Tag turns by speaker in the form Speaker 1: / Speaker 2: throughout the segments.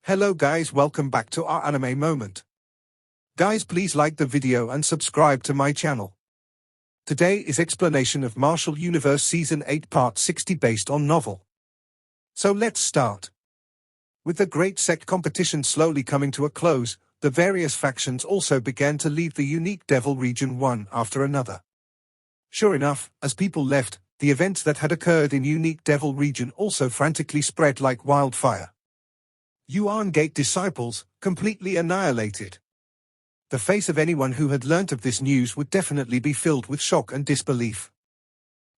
Speaker 1: Hello guys, welcome back to our anime moment. Guys, please like the video and subscribe to my channel. Today is explanation of Martial Universe Season 8 Part 60 based on novel. So let's start. With the Great Sect competition slowly coming to a close, the various factions also began to leave the unique Devil region one after another. Sure enough, as people left, the events that had occurred in unique Devil region also frantically spread like wildfire. Yuan Gate disciples, completely annihilated. The face of anyone who had learnt of this news would definitely be filled with shock and disbelief.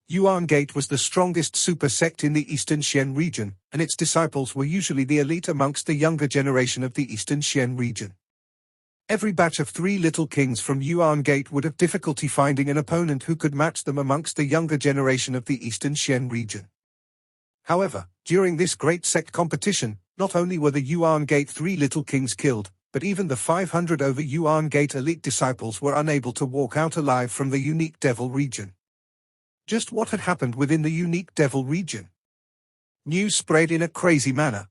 Speaker 1: Yuan Gate was the strongest super sect in the Eastern Xian region, and its disciples were usually the elite amongst the younger generation of the Eastern Xian region. Every batch of 3 little kings from Yuan Gate would have difficulty finding an opponent who could match them amongst the younger generation of the Eastern Xian region. However, during this Great Sect competition, not only were the Yuan Gate 3 little kings killed, but even the 500 over Yuan Gate elite disciples were unable to walk out alive from the unique Devil region. Just what had happened within the unique Devil region? News spread in a crazy manner.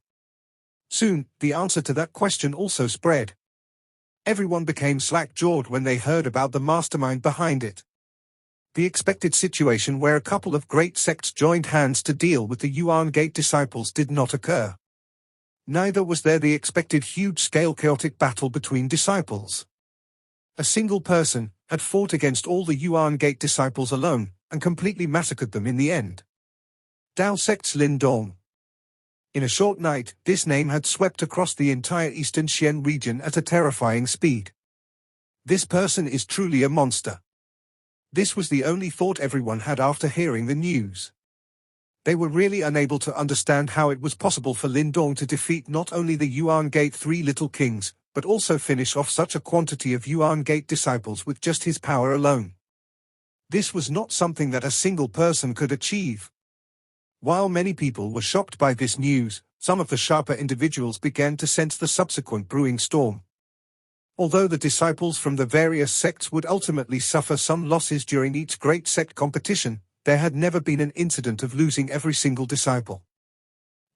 Speaker 1: Soon, the answer to that question also spread. Everyone became slack-jawed when they heard about the mastermind behind it. The expected situation where a couple of great sects joined hands to deal with the Yuan Gate disciples did not occur. Neither was there the expected huge-scale chaotic battle between disciples. A single person had fought against all the Yuan Gate disciples alone, and completely massacred them in the end. Dao Sect's Lin Dong. In a short night, this name had swept across the entire Eastern Xian region at a terrifying speed. This person is truly a monster. This was the only thought everyone had after hearing the news. They were really unable to understand how it was possible for Lin Dong to defeat not only the Yuan Gate 3 little kings, but also finish off such a quantity of Yuan Gate disciples with just his power alone. This was not something that a single person could achieve. While many people were shocked by this news, some of the sharper individuals began to sense the subsequent brewing storm. Although the disciples from the various sects would ultimately suffer some losses during each great sect competition, there had never been an incident of losing every single disciple.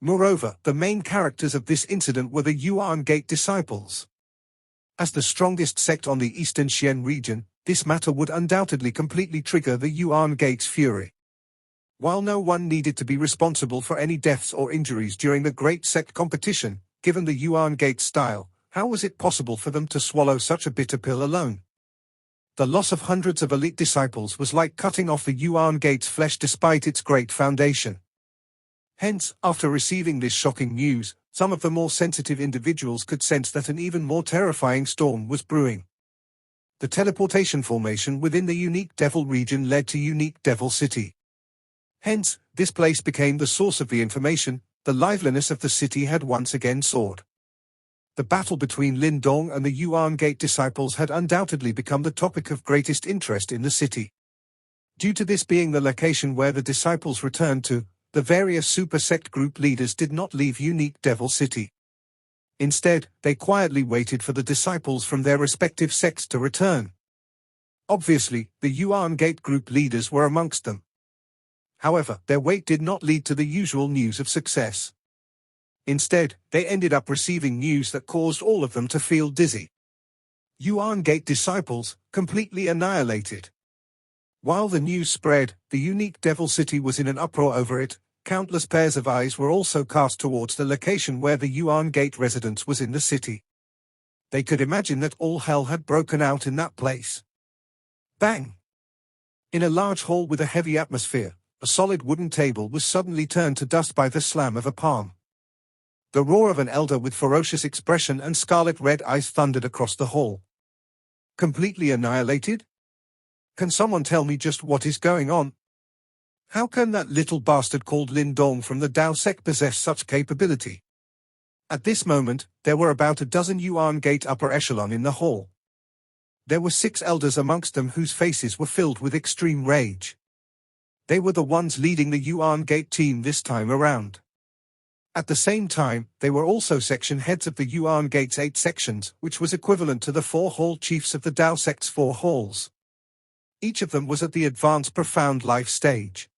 Speaker 1: Moreover, the main characters of this incident were the Yuan Gate disciples. As the strongest sect on the Eastern Xian region, this matter would undoubtedly completely trigger the Yuan Gate's fury. While no one needed to be responsible for any deaths or injuries during the Great Sect competition, given the Yuan Gate style, how was it possible for them to swallow such a bitter pill alone? The loss of hundreds of elite disciples was like cutting off the Yuan Gate's flesh despite its great foundation. Hence, after receiving this shocking news, some of the more sensitive individuals could sense that an even more terrifying storm was brewing. The teleportation formation within the unique Devil region led to unique Devil City. Hence, this place became the source of the information. The liveliness of the city had once again soared. The battle between Lin Dong and the Yuan Gate disciples had undoubtedly become the topic of greatest interest in the city. Due to this being the location where the disciples returned to, the various super sect group leaders did not leave unique Devil City. Instead, they quietly waited for the disciples from their respective sects to return. Obviously, the Yuan Gate group leaders were amongst them. However, their wait did not lead to the usual news of success. Instead, they ended up receiving news that caused all of them to feel dizzy. Yuan Gate disciples, completely annihilated. While the news spread, the unique Devil City was in an uproar over it. Countless pairs of eyes were also cast towards the location where the Yuan Gate residence was in the city. They could imagine that all hell had broken out in that place. Bang! In a large hall with a heavy atmosphere, a solid wooden table was suddenly turned to dust by the slam of a palm. The roar of an elder with ferocious expression and scarlet red eyes thundered across the hall. Completely annihilated? Can someone tell me just what is going on? How can that little bastard called Lin Dong from the Dao Sect possess such capability? At this moment, there were about a dozen Yuan Gate upper echelon in the hall. There were 6 elders amongst them whose faces were filled with extreme rage. They were the ones leading the Yuan Gate team this time around. At the same time, they were also section heads of the Yuan Gate's 8 sections, which was equivalent to the 4 hall chiefs of the Dao Sect's 4 halls. Each of them was at the advanced profound life stage.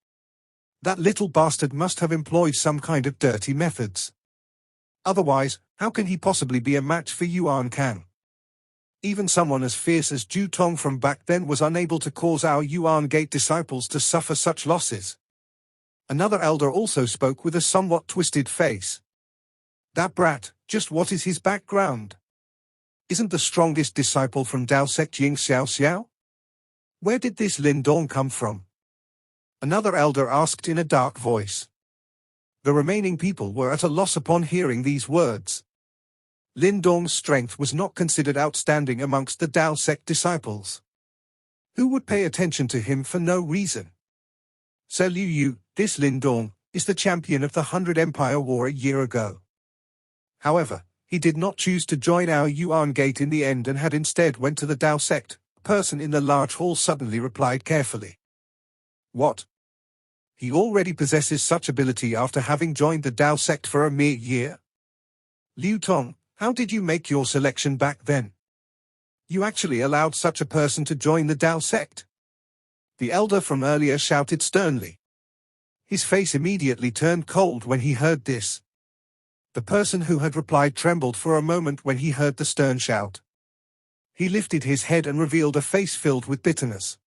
Speaker 1: That little bastard must have employed some kind of dirty methods. Otherwise, how can he possibly be a match for Yuan Kang? Even someone as fierce as Ju Tong from back then was unable to cause our Yuan Gate disciples to suffer such losses. Another elder also spoke with a somewhat twisted face. That brat, just what is his background? Isn't the strongest disciple from Dao Sect Ying Xiao Xiao? Where did this Lin Dong come from? Another elder asked in a dark voice. The remaining people were at a loss upon hearing these words. Lin Dong's strength was not considered outstanding amongst the Dao Sect disciples. Who would pay attention to him for no reason? So Liu Yu, this Lin Dong, is the champion of the 100 Empire War a year ago. However, he did not choose to join our Yuan Gate in the end and had instead went to the Dao Sect. A person in the large hall suddenly replied carefully. What? He already possesses such ability after having joined the Dao Sect for a mere year? Liu Tong, how did you make your selection back then? You actually allowed such a person to join the Dao Sect? The elder from earlier shouted sternly. His face immediately turned cold when he heard this. The person who had replied trembled for a moment when he heard the stern shout. He lifted his head and revealed a face filled with bitterness.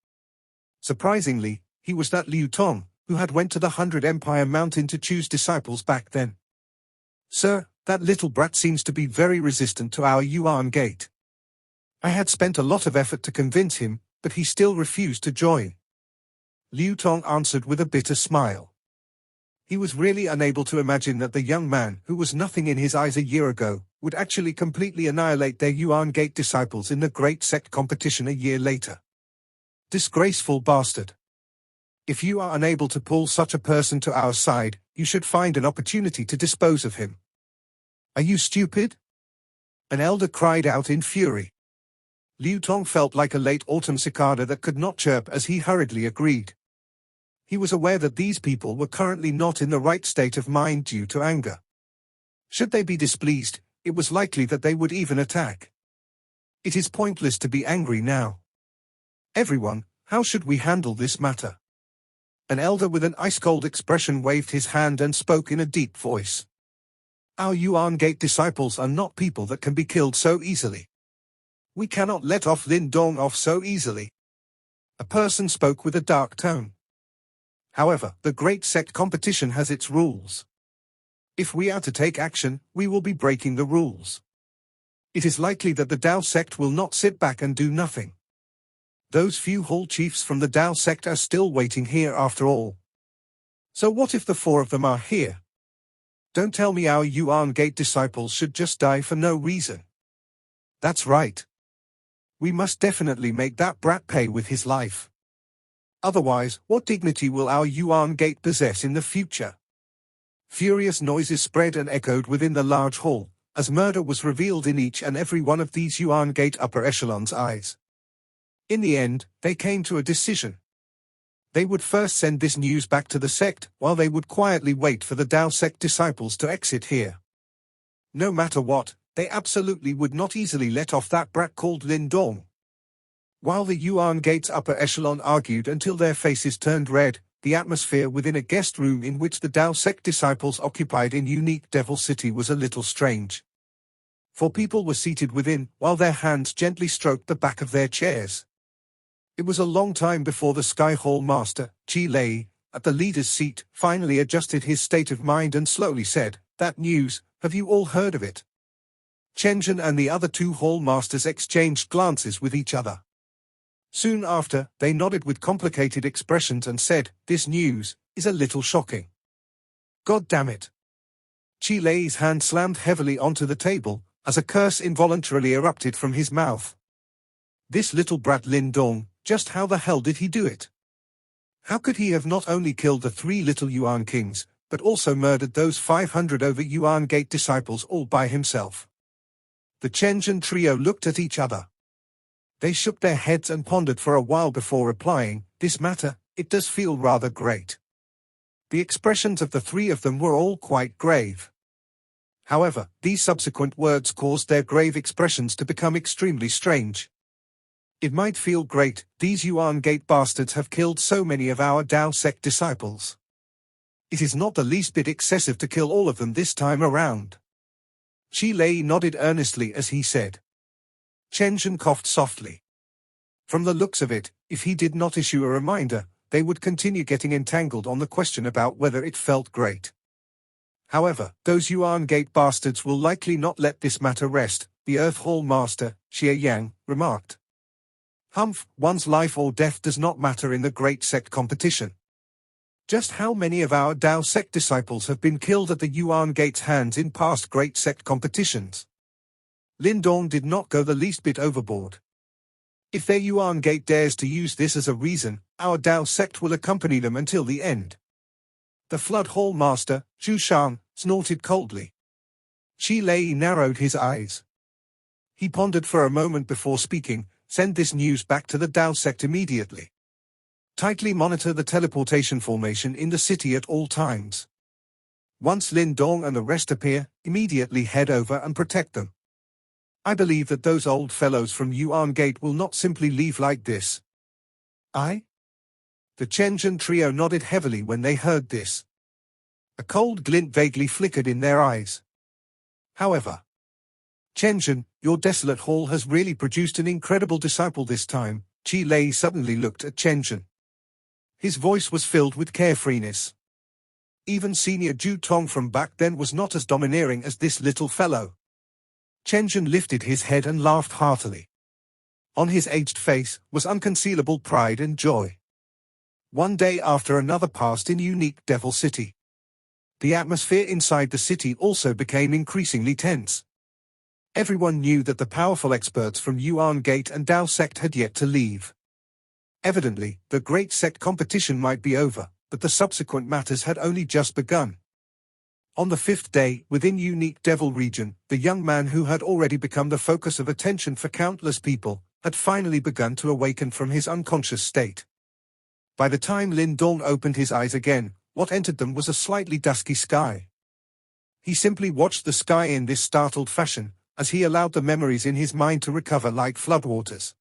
Speaker 1: Surprisingly, he was that Liu Tong, who had went to the 100 Empire Mountain to choose disciples back then. Sir, that little brat seems to be very resistant to our Yuan Gate. I had spent a lot of effort to convince him, but he still refused to join. Liu Tong answered with a bitter smile. He was really unable to imagine that the young man, who was nothing in his eyes a year ago, would actually completely annihilate their Yuan Gate disciples in the Great Sect competition a year later. Disgraceful bastard. If you are unable to pull such a person to our side, you should find an opportunity to dispose of him. Are you stupid? An elder cried out in fury. Liu Tong felt like a late autumn cicada that could not chirp as he hurriedly agreed. He was aware that these people were currently not in the right state of mind due to anger. Should they be displeased, it was likely that they would even attack. It is pointless to be angry now. Everyone, how should we handle this matter? An elder with an ice-cold expression waved his hand and spoke in a deep voice. Our Yuan Gate disciples are not people that can be killed so easily. We cannot let off Lin Dong off so easily. A person spoke with a dark tone. However, the Great Sect competition has its rules. If we are to take action, we will be breaking the rules. It is likely that the Dao Sect will not sit back and do nothing. Those few hall chiefs from the Dao Sect are still waiting here after all. So what if the four of them are here? Don't tell me our Yuan Gate disciples should just die for no reason. That's right. We must definitely make that brat pay with his life. Otherwise, what dignity will our Yuan Gate possess in the future? Furious noises spread and echoed within the large hall, as murder was revealed in each and every one of these Yuan Gate upper echelons' eyes. In the end, they came to a decision. They would first send this news back to the sect, while they would quietly wait for the Dao Sect disciples to exit here. No matter what, they absolutely would not easily let off that brat called Lin Dong. While the Yuan Gate's upper echelon argued until their faces turned red, the atmosphere within a guest room in which the Dao Sect disciples occupied in unique Devil City was a little strange. For people were seated within, while their hands gently stroked the back of their chairs. It was a long time before the Sky Hall Master, Chi Lei, at the leader's seat, finally adjusted his state of mind and slowly said, "That news, have you all heard of it?" Chen Zhen and the other two Hall Masters exchanged glances with each other. Soon after, they nodded with complicated expressions and said, "This news is a little shocking." God damn it. Chi Lei's hand slammed heavily onto the table, as a curse involuntarily erupted from his mouth. This little brat Lin Dong, just how the hell did he do it? How could he have not only killed the 3 little Yuan kings, but also murdered those 500 over Yuan Gate disciples all by himself? The Chen Zhen trio looked at each other. They shook their heads and pondered for a while before replying, "This matter, it does feel rather great." The expressions of the 3 of them were all quite grave. However, these subsequent words caused their grave expressions to become extremely strange. It might feel great, these Yuan Gate bastards have killed so many of our Dao Sect disciples. It is not the least bit excessive to kill all of them this time around. Shi Lei nodded earnestly as he said. Chen Zhen coughed softly. From the looks of it, if he did not issue a reminder, they would continue getting entangled on the question about whether it felt great. However, those Yuan Gate bastards will likely not let this matter rest, the Earth Hall Master, Xie Yang, remarked. Humph, one's life or death does not matter in the Great Sect competition. Just how many of our Dao Sect disciples have been killed at the Yuan Gate's hands in past Great Sect competitions? Lin Dong did not go the least bit overboard. If their Yuan Gate dares to use this as a reason, our Dao Sect will accompany them until the end. The Flood Hall Master, Zhu Shan, snorted coldly. Shi Lei narrowed his eyes. He pondered for a moment before speaking. Send this news back to the Dao Sect immediately. Tightly monitor the teleportation formation in the city at all times. Once Lin Dong and the rest appear, immediately head over and protect them. I believe that those old fellows from Yuan Gate will not simply leave like this. I? The Chen Zhen trio nodded heavily when they heard this. A cold glint vaguely flickered in their eyes. However, Chen Zhen, your desolate hall has really produced an incredible disciple this time. Shi Lei suddenly looked at Chen Zhen. His voice was filled with carefreeness. Even senior Zhu Tong from back then was not as domineering as this little fellow. Chen Zhen lifted his head and laughed heartily. On his aged face was unconcealable pride and joy. One day after another passed in unique Devil City. The atmosphere inside the city also became increasingly tense. Everyone knew that the powerful experts from Yuan Gate and Dao Sect had yet to leave. Evidently, the Great Sect competition might be over, but the subsequent matters had only just begun. On the fifth day, within Unique Devil Region, the young man who had already become the focus of attention for countless people, had finally begun to awaken from his unconscious state. By the time Lin Dong opened his eyes again, what entered them was a slightly dusky sky. He simply watched the sky in this startled fashion, as he allowed the memories in his mind to recover like floodwaters.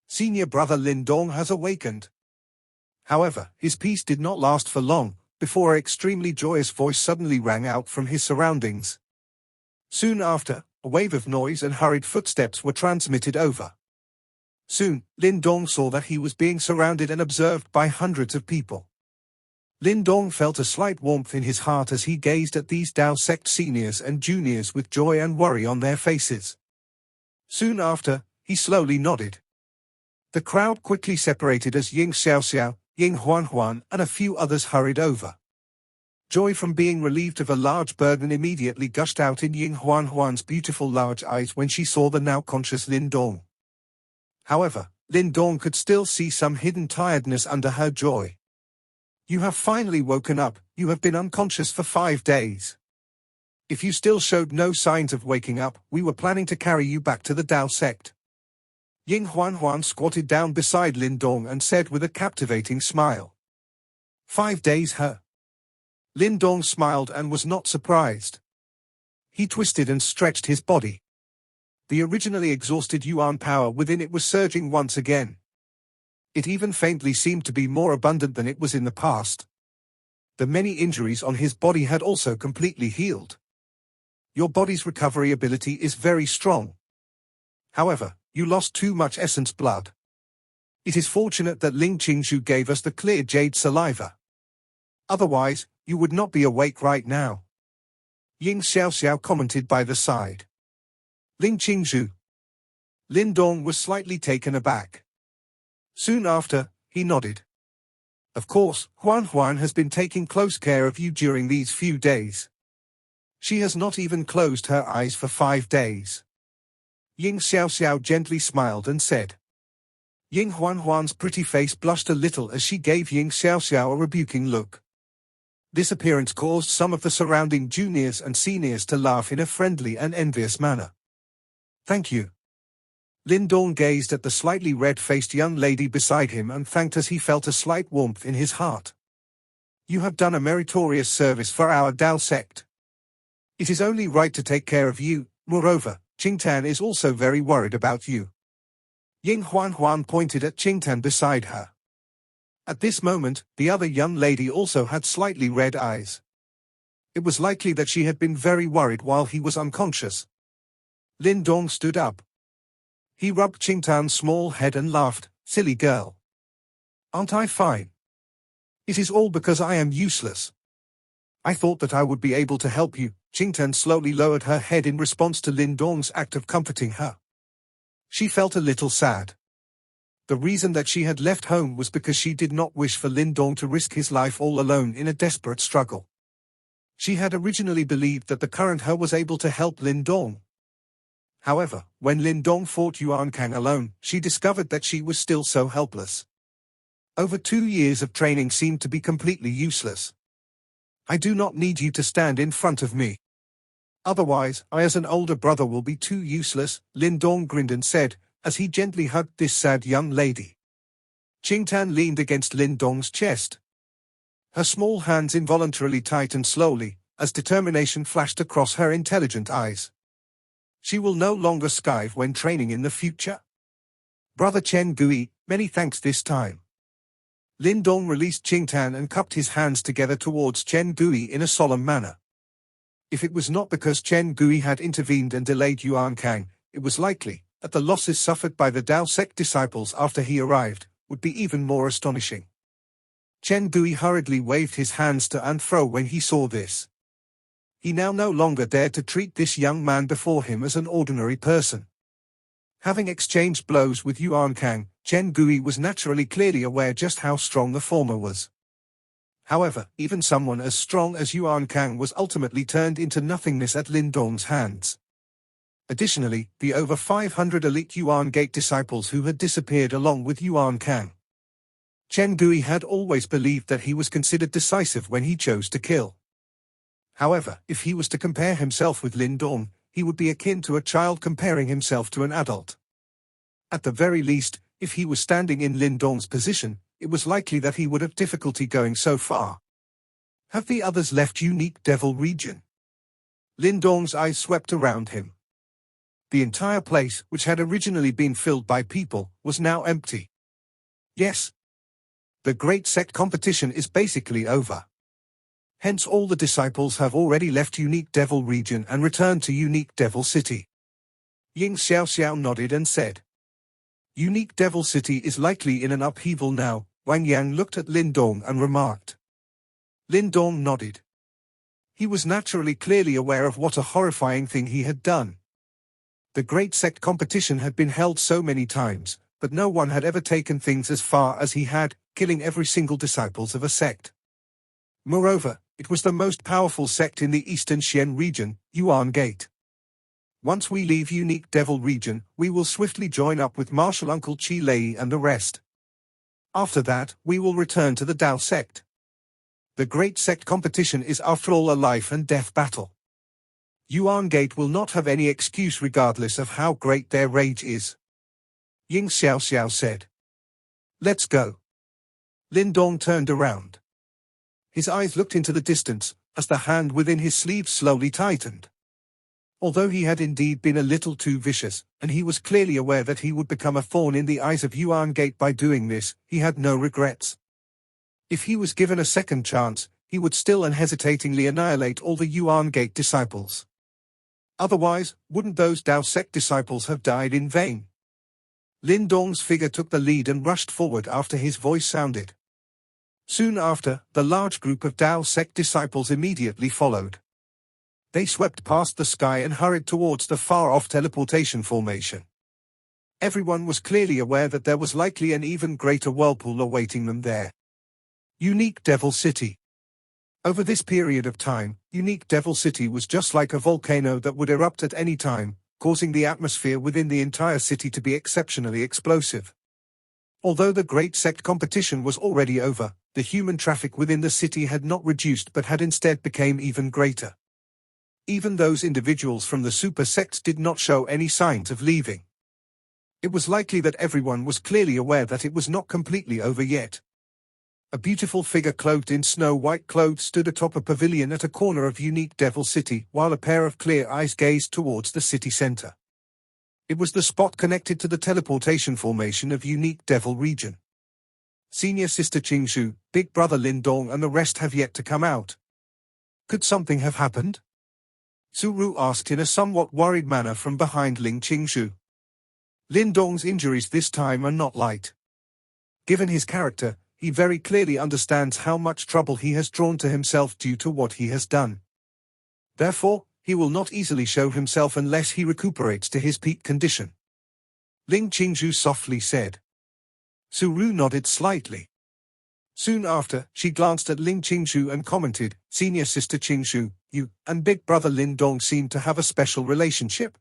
Speaker 1: Senior brother Lin Dong has awakened. However, his peace did not last for long, before an extremely joyous voice suddenly rang out from his surroundings. Soon after, a wave of noise and hurried footsteps were transmitted over. Soon, Lin Dong saw that he was being surrounded and observed by hundreds of people. Lin Dong felt a slight warmth in his heart as he gazed at these Dao Sect seniors and juniors with joy and worry on their faces. Soon after, he slowly nodded. The crowd quickly separated as Ying Xiaoxiao, Ying Huanhuan, and a few others hurried over. Joy from being relieved of a large burden immediately gushed out in Ying Huanhuan's beautiful large eyes when she saw the now conscious Lin Dong. However, Lin Dong could still see some hidden tiredness under her joy. You have finally woken up. You have been unconscious for 5 days. If you still showed no signs of waking up, we were planning to carry you back to the Dao Sect. Ying Huanhuan squatted down beside Lin Dong and said with a captivating smile. 5 days, huh? Lin Dong smiled and was not surprised. He twisted and stretched his body. The originally exhausted Yuan power within it was surging once again. It even faintly seemed to be more abundant than it was in the past. The many injuries on his body had also completely healed. Your body's recovery ability is very strong. However, you lost too much essence blood. It is fortunate that Ling Qingzhu gave us the clear jade saliva. Otherwise, you would not be awake right now. Ying Xiaoxiao commented by the side. Ling Qingzhu. Lin Dong was slightly taken aback. Soon after, he nodded. Of course, Huan has been taking close care of you during these few days. She has not even closed her eyes for 5 days. Ying Xiaoxiao gently smiled and said. Ying Huan's pretty face blushed a little as she gave Ying Xiaoxiao a rebuking look. This appearance caused some of the surrounding juniors and seniors to laugh in a friendly and envious manner. Thank you. Lin Dong gazed at the slightly red-faced young lady beside him and thanked as he felt a slight warmth in his heart. You have done a meritorious service for our Dao Sect. It is only right to take care of you. Moreover, Qingtan is also very worried about you. Ying Huan pointed at Qingtan beside her. At this moment, the other young lady also had slightly red eyes. It was likely that she had been very worried while he was unconscious. Lin Dong stood up. He rubbed Qingtan's small head and laughed. Silly girl. Aren't I fine? It is all because I am useless. I thought that I would be able to help you. Qingtan slowly lowered her head in response to Lin Dong's act of comforting her. She felt a little sad. The reason that she had left home was because she did not wish for Lin Dong to risk his life all alone in a desperate struggle. She had originally believed that the current her was able to help Lin Dong. However, when Lin Dong fought Yuan Kang alone, she discovered that she was still so helpless. Over 2 years of training seemed to be completely useless. I do not need you to stand in front of me. Otherwise, I as an older brother will be too useless, Lin Dong grinned and said, as he gently hugged this sad young lady. Qingtan leaned against Lin Dong's chest. Her small hands involuntarily tightened slowly, as determination flashed across her intelligent eyes. She will no longer skive when training in the future. Brother Chen Gui, many thanks this time. Lin Dong released Qingtan and cupped his hands together towards Chen Gui in a solemn manner. If it was not because Chen Gui had intervened and delayed Yuan Kang, it was likely that the losses suffered by the Dao Sect disciples after he arrived would be even more astonishing. Chen Gui hurriedly waved his hands to and fro when he saw this. He now no longer dared to treat this young man before him as an ordinary person. Having exchanged blows with Yuan Kang, Chen Gui was naturally clearly aware just how strong the former was. However, even someone as strong as Yuan Kang was ultimately turned into nothingness at Lin Dong's hands. Additionally, the over 500 elite Yuan Gate disciples who had disappeared along with Yuan Kang. Chen Gui had always believed that he was considered decisive when he chose to kill. However, if he was to compare himself with Lin Dong, he would be akin to a child comparing himself to an adult. At the very least, if he was standing in Lin Dong's position, it was likely that he would have difficulty going so far. Have the others left Unique Devil region? Lin Dong's eyes swept around him. The entire place, which had originally been filled by people, was now empty. Yes. The Great Sect competition is basically over. Hence all the disciples have already left Unique Devil region and returned to Unique Devil City. Ying Xiaoxiao nodded and said. Unique Devil City is likely in an upheaval now. Wang Yang looked at Lin Dong and remarked. Lin Dong nodded. He was naturally clearly aware of what a horrifying thing he had done. The Great Sect competition had been held so many times, but no one had ever taken things as far as he had, killing every single disciples of a sect. Moreover, it was the most powerful sect in the Eastern Xian region, Yuan Gate. Once we leave Unique Devil region, we will swiftly join up with Martial Uncle Qi Lei and the rest. After that, we will return to the Dao Sect. The Great Sect competition is after all a life and death battle. Yuan Gate will not have any excuse regardless of how great their rage is. Ying Xiaoxiao said. Let's go. Lin Dong turned around. His eyes looked into the distance, as the hand within his sleeve slowly tightened. Although he had indeed been a little too vicious, and he was clearly aware that he would become a thorn in the eyes of Yuan Gate by doing this, he had no regrets. If he was given a second chance, he would still unhesitatingly annihilate all the Yuan Gate disciples. Otherwise, wouldn't those Dao Sect disciples have died in vain? Lin Dong's figure took the lead and rushed forward after his voice sounded. Soon after, the large group of Dao Sect disciples immediately followed. They swept past the sky and hurried towards the far-off teleportation formation. Everyone was clearly aware that there was likely an even greater whirlpool awaiting them there. Unique Devil City. Over this period of time, Unique Devil City was just like a volcano that would erupt at any time, causing the atmosphere within the entire city to be exceptionally explosive. Although the Great Sect competition was already over, the human traffic within the city had not reduced but had instead become even greater. Even those individuals from the super sects did not show any signs of leaving. It was likely that everyone was clearly aware that it was not completely over yet. A beautiful figure clothed in snow-white clothes stood atop a pavilion at a corner of Unique Devil City, while a pair of clear eyes gazed towards the city center. It was the spot connected to the teleportation formation of Unique Devil region. Senior Sister Qingshu, Big Brother Lin Dong and the rest have yet to come out. Could something have happened? Su Ru asked in a somewhat worried manner from behind Ling Qingshu. Lin Dong's injuries this time are not light. Given his character, he very clearly understands how much trouble he has drawn to himself due to what he has done. Therefore, he will not easily show himself unless he recuperates to his peak condition. Ling Qingshu softly said. Su Ru nodded slightly. Soon after, she glanced at Ling Qingshu and commented, "Senior sister Qingshu, you and big brother Lin Dong seem to have a special relationship."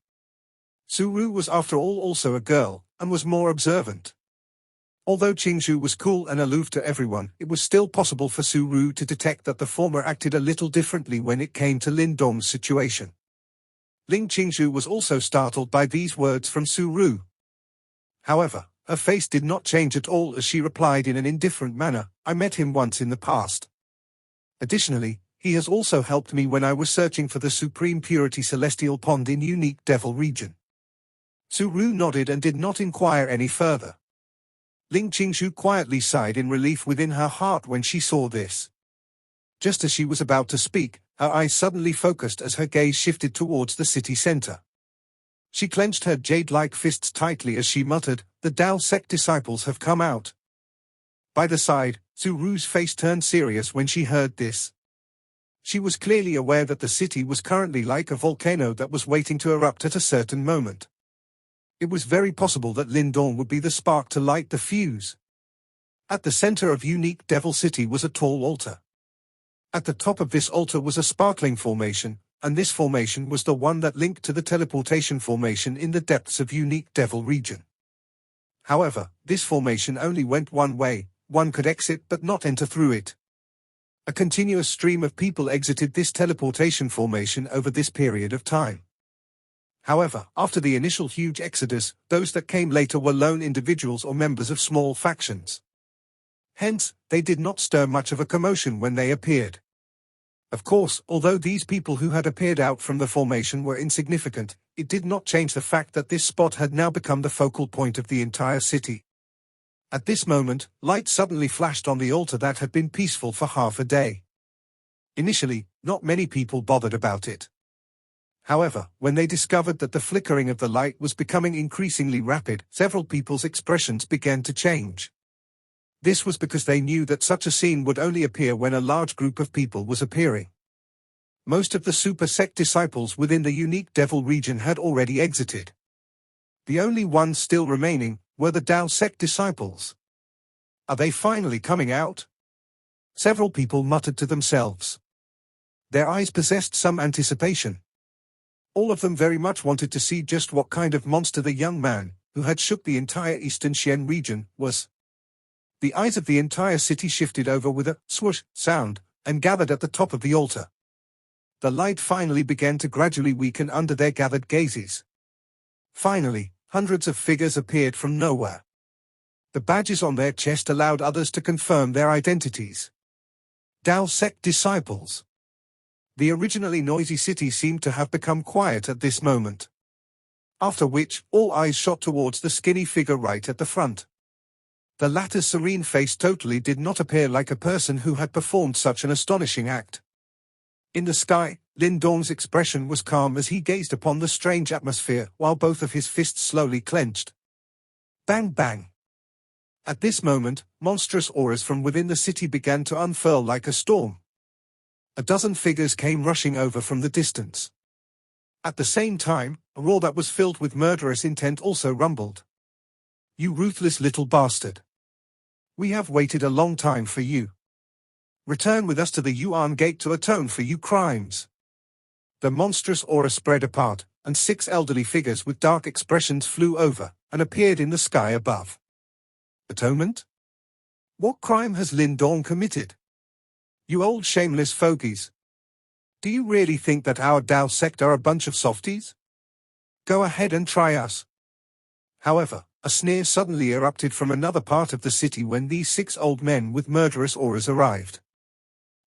Speaker 1: Su Ru was after all also a girl, and was more observant. Although Qingshu was cool and aloof to everyone, it was still possible for Su Ru to detect that the former acted a little differently when it came to Lin Dong's situation. Ling Qingshu was also startled by these words from Su Ru. However, her face did not change at all as she replied in an indifferent manner, "I met him once in the past. Additionally, he has also helped me when I was searching for the Supreme Purity Celestial Pond in Unique Devil region." Su Ru nodded and did not inquire any further. Ling Qingshu quietly sighed in relief within her heart when she saw this. Just as she was about to speak, her eyes suddenly focused as her gaze shifted towards the city center. She clenched her jade-like fists tightly as she muttered, "The Dao Sect disciples have come out." By the side, Su Ru's face turned serious when she heard this. She was clearly aware that the city was currently like a volcano that was waiting to erupt at a certain moment. It was very possible that Lin Dong would be the spark to light the fuse. At the center of Unique Devil City was a tall altar. At the top of this altar was a sparkling formation, and this formation was the one that linked to the teleportation formation in the depths of Unique Devil region. However, this formation only went one way, one could exit but not enter through it. A continuous stream of people exited this teleportation formation over this period of time. However, after the initial huge exodus, those that came later were lone individuals or members of small factions. Hence, they did not stir much of a commotion when they appeared. Of course, although these people who had appeared out from the formation were insignificant, it did not change the fact that this spot had now become the focal point of the entire city. At this moment, light suddenly flashed on the altar that had been peaceful for half a day. Initially, not many people bothered about it. However, when they discovered that the flickering of the light was becoming increasingly rapid, several people's expressions began to change. This was because they knew that such a scene would only appear when a large group of people was appearing. Most of the Super Sect disciples within the Unique Devil region had already exited. The only ones still remaining were the Dao Sect disciples. Are they finally coming out? Several people muttered to themselves. Their eyes possessed some anticipation. All of them very much wanted to see just what kind of monster the young man, who had shook the entire Eastern Xian region, was. The eyes of the entire city shifted over with a swoosh sound, and gathered at the top of the altar. The light finally began to gradually weaken under their gathered gazes. Finally, hundreds of figures appeared from nowhere. The badges on their chest allowed others to confirm their identities. Dao Sect disciples. The originally noisy city seemed to have become quiet at this moment. After which, all eyes shot towards the skinny figure right at the front. The latter's serene face totally did not appear like a person who had performed such an astonishing act. In the sky, Lin Dong's expression was calm as he gazed upon the strange atmosphere while both of his fists slowly clenched. Bang bang. At this moment, monstrous auras from within the city began to unfurl like a storm. A dozen figures came rushing over from the distance. At the same time, a roar that was filled with murderous intent also rumbled. "You ruthless little bastard. We have waited a long time for you. Return with us to the Yuan Gate to atone for your crimes." The monstrous aura spread apart, and 6 elderly figures with dark expressions flew over, and appeared in the sky above. Atonement? What crime has Lin Dong committed? You old shameless fogies. Do you really think that our Dao Sect are a bunch of softies? Go ahead and try us. However, a sneer suddenly erupted from another part of the city when these 6 old men with murderous auras arrived.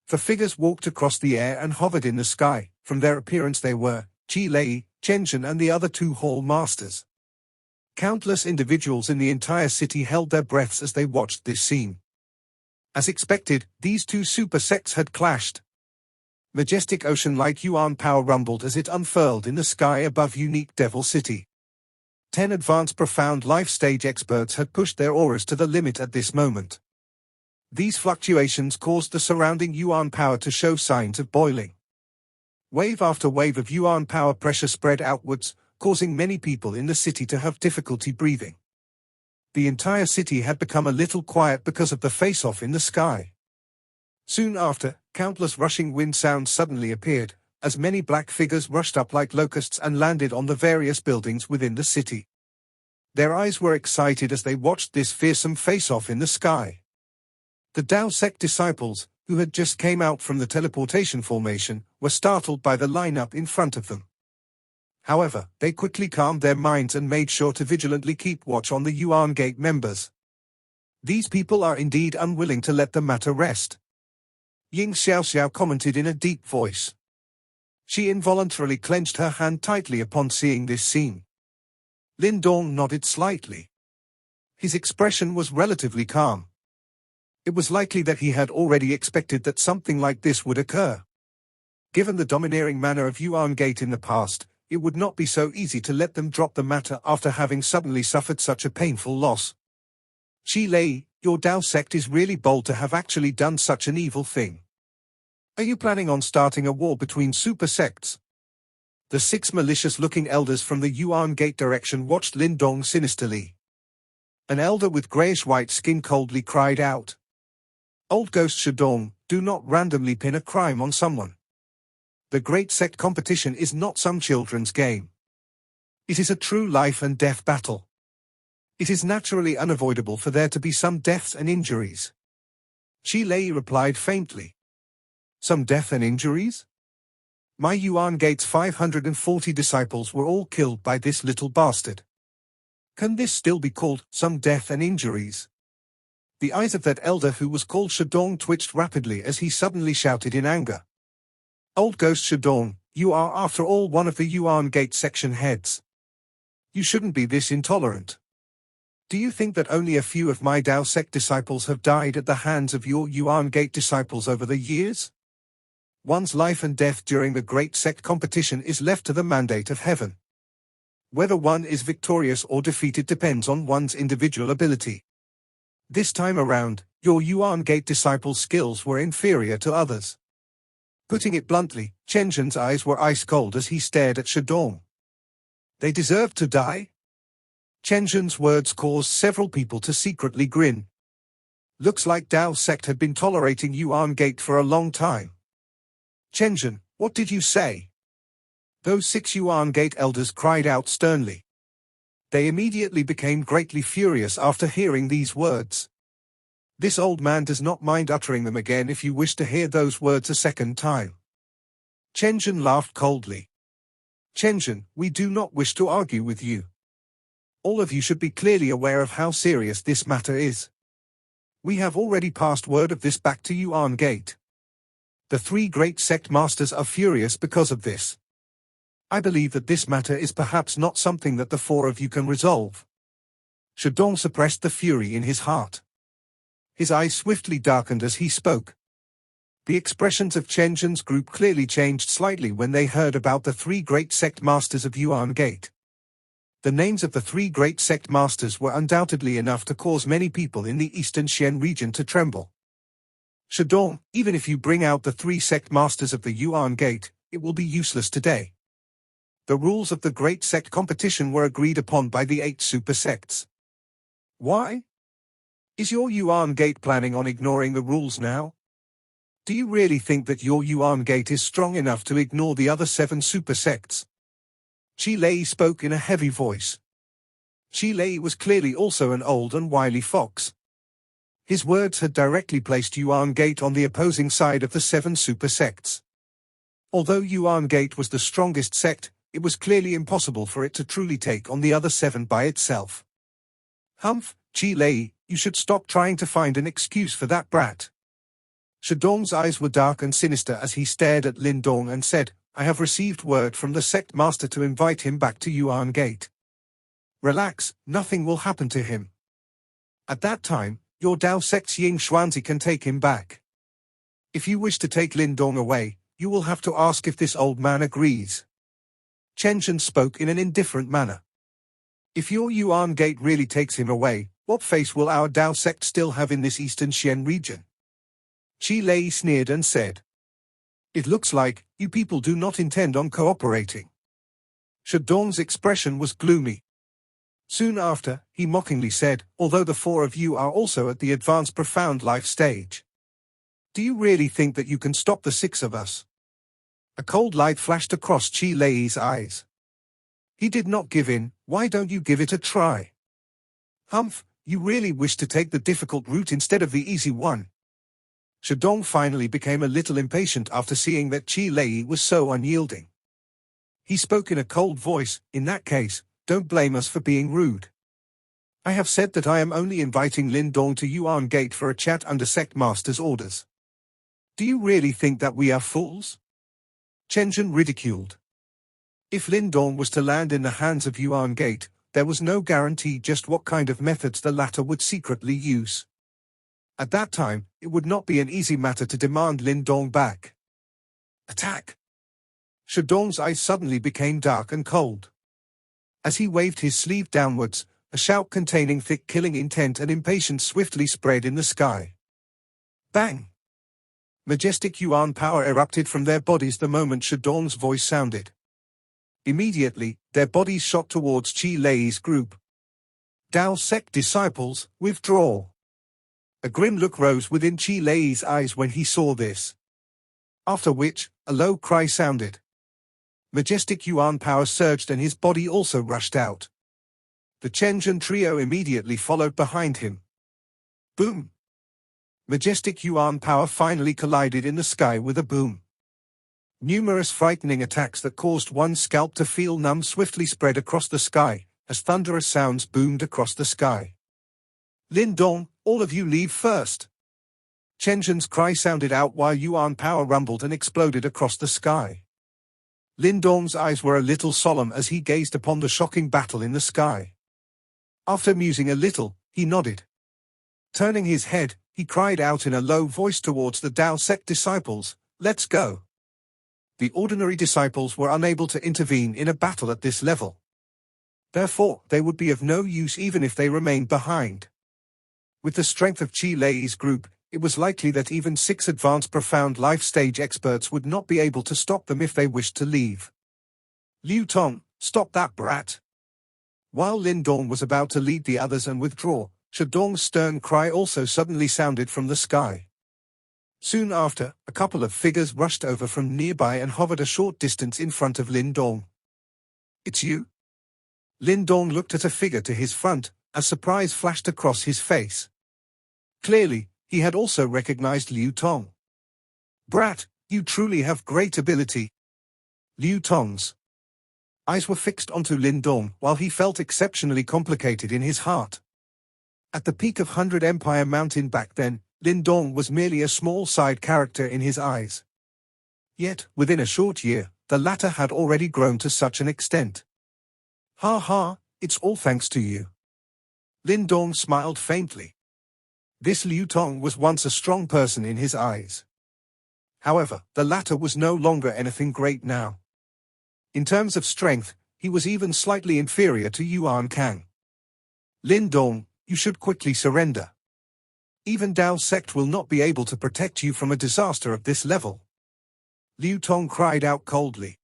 Speaker 1: The figures walked across the air and hovered in the sky. From their appearance they were Qi Lei, Chen Zhen and the other 2 hall masters. Countless individuals in the entire city held their breaths as they watched this scene. As expected, these 2 super sects had clashed. Majestic ocean-like Yuan power rumbled as it unfurled in the sky above unique Devil City. 10 advanced profound life stage experts had pushed their auras to the limit at this moment. These fluctuations caused the surrounding Yuan power to show signs of boiling. Wave after wave of Yuan power pressure spread outwards, causing many people in the city to have difficulty breathing. The entire city had become a little quiet because of the face-off in the sky. Soon after, countless rushing wind sounds suddenly appeared, as many black figures rushed up like locusts and landed on the various buildings within the city. Their eyes were excited as they watched this fearsome face-off in the sky. The Dao Sect disciples, who had just came out from the teleportation formation, were startled by the lineup in front of them. However, they quickly calmed their minds and made sure to vigilantly keep watch on the Yuan Gate members. These people are indeed unwilling to let the matter rest. Ying Xiaoxiao commented in a deep voice. She involuntarily clenched her hand tightly upon seeing this scene. Lin Dong nodded slightly. His expression was relatively calm. It was likely that he had already expected that something like this would occur. Given the domineering manner of Yuan Gate in the past, it would not be so easy to let them drop the matter after having suddenly suffered such a painful loss. Qi Lei, your Dao Sect is really bold to have actually done such an evil thing. Are you planning on starting a war between super sects? The 6 malicious-looking elders from the Yuan Gate direction watched Lin Dong sinisterly. An elder with greyish-white skin coldly cried out. Old Ghost Shadong, do not randomly pin a crime on someone. The Great Sect competition is not some children's game. It is a true life and death battle. It is naturally unavoidable for there to be some deaths and injuries. Qi Lei replied faintly. Some death and injuries? My Yuan Gate's 540 disciples were all killed by this little bastard. Can this still be called some death and injuries? The eyes of that elder who was called Shadong twitched rapidly as he suddenly shouted in anger. Old Ghost Shadong, you are after all one of the Yuan Gate section heads. You shouldn't be this intolerant. Do you think that only a few of my Dao Sect disciples have died at the hands of your Yuan Gate disciples over the years? One's life and death during the Great Sect competition is left to the mandate of heaven. Whether one is victorious or defeated depends on one's individual ability. This time around, your Yuan Gate disciples' skills were inferior to others. Putting it bluntly, Chen Zhen's eyes were ice cold as he stared at Shadong. They deserved to die? Chen Zhen's words caused several people to secretly grin. Looks like Dao Sect had been tolerating Yuan Gate for a long time. Chen Zhen, what did you say? Those 6 Yuan Gate elders cried out sternly. They immediately became greatly furious after hearing these words. This old man does not mind uttering them again if you wish to hear those words a second time. Chen Zhen laughed coldly. Chen Zhen, we do not wish to argue with you. All of you should be clearly aware of how serious this matter is. We have already passed word of this back to Yuan Gate. The 3 great sect masters are furious because of this. I believe that this matter is perhaps not something that the 4 of you can resolve. Shadong suppressed the fury in his heart. His eyes swiftly darkened as he spoke. The expressions of Chen Zhen's group clearly changed slightly when they heard about the 3 great sect masters of Yuan Gate. The names of the 3 great sect masters were undoubtedly enough to cause many people in the eastern Xian region to tremble. Shadong, even if you bring out the 3 sect masters of the Yuan Gate, it will be useless today. The rules of the Great Sect competition were agreed upon by the 8 super sects. Why? Is your Yuan Gate planning on ignoring the rules now? Do you really think that your Yuan Gate is strong enough to ignore the other 7 super sects? Qi Lei spoke in a heavy voice. Qi Lei was clearly also an old and wily fox. His words had directly placed Yuan Gate on the opposing side of the 7 super sects. Although Yuan Gate was the strongest sect, it was clearly impossible for it to truly take on the other 7 by itself. Humph, Qi Lei, you should stop trying to find an excuse for that brat. Shadong's eyes were dark and sinister as he stared at Lin Dong and said, I have received word from the sect master to invite him back to Yuan Gate. Relax, nothing will happen to him. At that time, your Dao Sect's Ying Xuanzi can take him back. If you wish to take Lin Dong away, you will have to ask if this old man agrees. Chen Zhen spoke in an indifferent manner. If your Yuan Gate really takes him away, what face will our Dao Sect still have in this eastern Xian region? Qi Lei sneered and said, "It looks like you people do not intend on cooperating." Shadong's expression was gloomy. Soon after, he mockingly said, "Although the four of you are also at the advanced profound life stage, do you really think that you can stop the six of us?" A cold light flashed across Qi Lei's eyes. He did not give in. "Why don't you give it a try? Humph, you really wish to take the difficult route instead of the easy one." Shadong finally became a little impatient after seeing that Qi Lei was so unyielding. He spoke in a cold voice, "In that case, don't blame us for being rude. I have said that I am only inviting Lin Dong to Yuan Gate for a chat under sect master's orders. Do you really think that we are fools?" Chen Zhen ridiculed. If Lin Dong was to land in the hands of Yuan Gate, there was no guarantee just what kind of methods the latter would secretly use. At that time, it would not be an easy matter to demand Lin Dong back. "Attack!" Shadong's eyes suddenly became dark and cold. As he waved his sleeve downwards, a shout containing thick killing intent and impatience swiftly spread in the sky. Bang! Majestic Yuan power erupted from their bodies the moment Shadong's voice sounded. Immediately, their bodies shot towards Qi Lei's group. "Dao Sect disciples, withdraw." A grim look rose within Qi Lei's eyes when he saw this. After which, a low cry sounded. Majestic Yuan power surged and his body also rushed out. The Chen Zhen trio immediately followed behind him. Boom! Majestic Yuan power finally collided in the sky with a boom. Numerous frightening attacks that caused one's scalp to feel numb swiftly spread across the sky, as thunderous sounds boomed across the sky. "Lin Dong, all of you leave first!" Chen Zhen's cry sounded out while Yuan power rumbled and exploded across the sky. Lin Dong's eyes were a little solemn as he gazed upon the shocking battle in the sky. After musing a little, he nodded. Turning his head, he cried out in a low voice towards the Dao Sect disciples, "Let's go!" The ordinary disciples were unable to intervene in a battle at this level. Therefore, they would be of no use even if they remained behind. With the strength of Qi Lei's group, it was likely that even 6 advanced profound life stage experts would not be able to stop them if they wished to leave. "Liu Tong, stop that brat!" While Lin Dong was about to lead the others and withdraw, Shadong's stern cry also suddenly sounded from the sky. Soon after, a couple of figures rushed over from nearby and hovered a short distance in front of Lin Dong. "It's you?" Lin Dong looked at a figure to his front, as surprise flashed across his face. Clearly, he had also recognized Liu Tong. "Brat, you truly have great ability." Liu Tong's eyes were fixed onto Lin Dong while he felt exceptionally complicated in his heart. At the peak of 100 Empire Mountain back then, Lin Dong was merely a small side character in his eyes. Yet, within a short year, the latter had already grown to such an extent. "Ha ha, it's all thanks to you." Lin Dong smiled faintly. This Liu Tong was once a strong person in his eyes. However, the latter was no longer anything great now. In terms of strength, he was even slightly inferior to Yuan Kang. "Lin Dong, you should quickly surrender. Even Dao Sect will not be able to protect you from a disaster of this level." Liu Tong cried out coldly.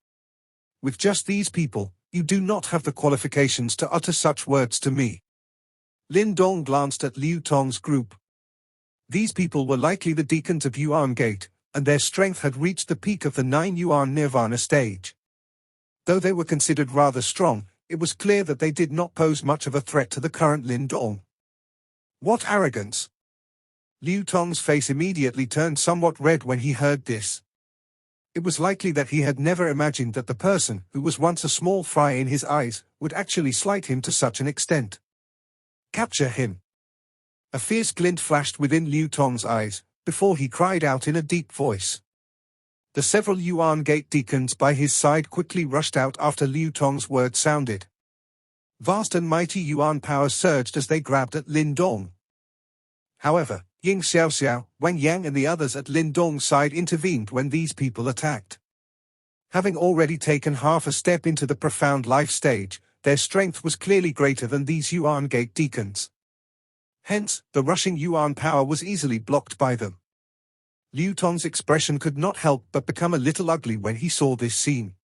Speaker 1: "With just these people, you do not have the qualifications to utter such words to me." Lin Dong glanced at Liu Tong's group. These people were likely the deacons of Yuan Gate, and their strength had reached the peak of the 9 Yuan Nirvana stage. Though they were considered rather strong, it was clear that they did not pose much of a threat to the current Lin Dong. What arrogance! Liu Tong's face immediately turned somewhat red when he heard this. It was likely that he had never imagined that the person who was once a small fry in his eyes would actually slight him to such an extent. "Capture him!" A fierce glint flashed within Liu Tong's eyes, before he cried out in a deep voice. The several Yuan Gate deacons by his side quickly rushed out after Liu Tong's words sounded. Vast and mighty Yuan power surged as they grabbed at Lin Dong. However, Ying Xiaoxiao, Wang Yang and the others at Lin Dong's side intervened when these people attacked. Having already taken half a step into the profound life stage, their strength was clearly greater than these Yuan Gate deacons. Hence, the rushing Yuan power was easily blocked by them. Liu Tong's expression could not help but become a little ugly when he saw this scene.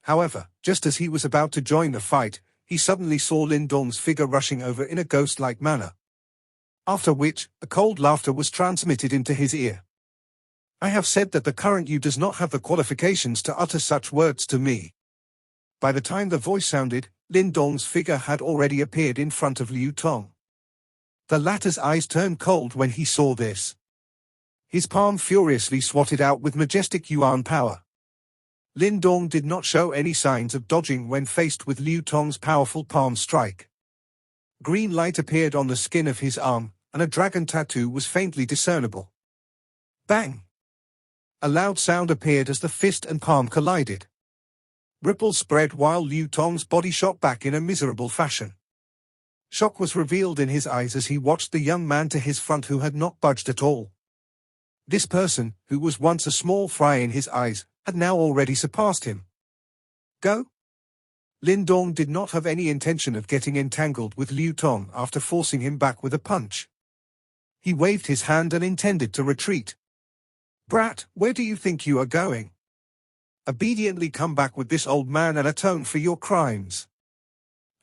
Speaker 1: However, just as he was about to join the fight, he suddenly saw Lin Dong's figure rushing over in a ghost-like manner. After which, a cold laughter was transmitted into his ear. I have said that the current you does not have the qualifications to utter such words to me. By the time the voice sounded, Lin Dong's figure had already appeared in front of Liu Tong. The latter's eyes turned cold when he saw this. His palm furiously swatted out with majestic Yuan power. Lin Dong did not show any signs of dodging when faced with Liu Tong's powerful palm strike. Green light appeared on the skin of his arm, and a dragon tattoo was faintly discernible. Bang! A loud sound appeared as the fist and palm collided. Ripples spread while Liu Tong's body shot back in a miserable fashion. Shock was revealed in his eyes as he watched the young man to his front who had not budged at all. This person, who was once a small fry in his eyes, had now already surpassed him. Go? Lin Dong did not have any intention of getting entangled with Liu Tong after forcing him back with a punch. He waved his hand and intended to retreat. Brat, where do you think you are going? Obediently come back with this old man and atone for your crimes.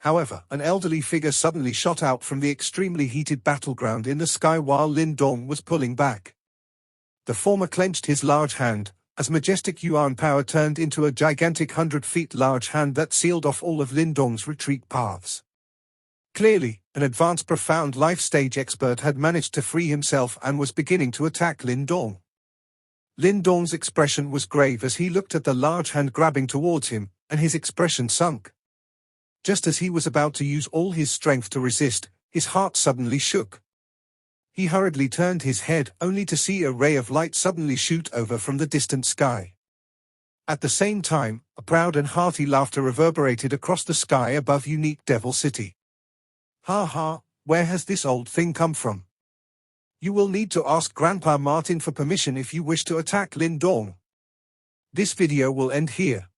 Speaker 1: However, an elderly figure suddenly shot out from the extremely heated battleground in the sky while Lin Dong was pulling back. The former clenched his large hand, as majestic Yuan power turned into a gigantic 100 feet large hand that sealed off all of Lin Dong's retreat paths. Clearly, an advanced profound life stage expert had managed to free himself and was beginning to attack Lin Dong. Lin Dong's expression was grave as he looked at the large hand grabbing towards him, and his expression sunk. Just as he was about to use all his strength to resist, his heart suddenly shook. He hurriedly turned his head only to see a ray of light suddenly shoot over from the distant sky. At the same time, a proud and hearty laughter reverberated across the sky above unique Devil City. Ha ha, where has this old thing come from? You will need to ask Grandpa Martin for permission if you wish to attack Lin Dong. This video will end here.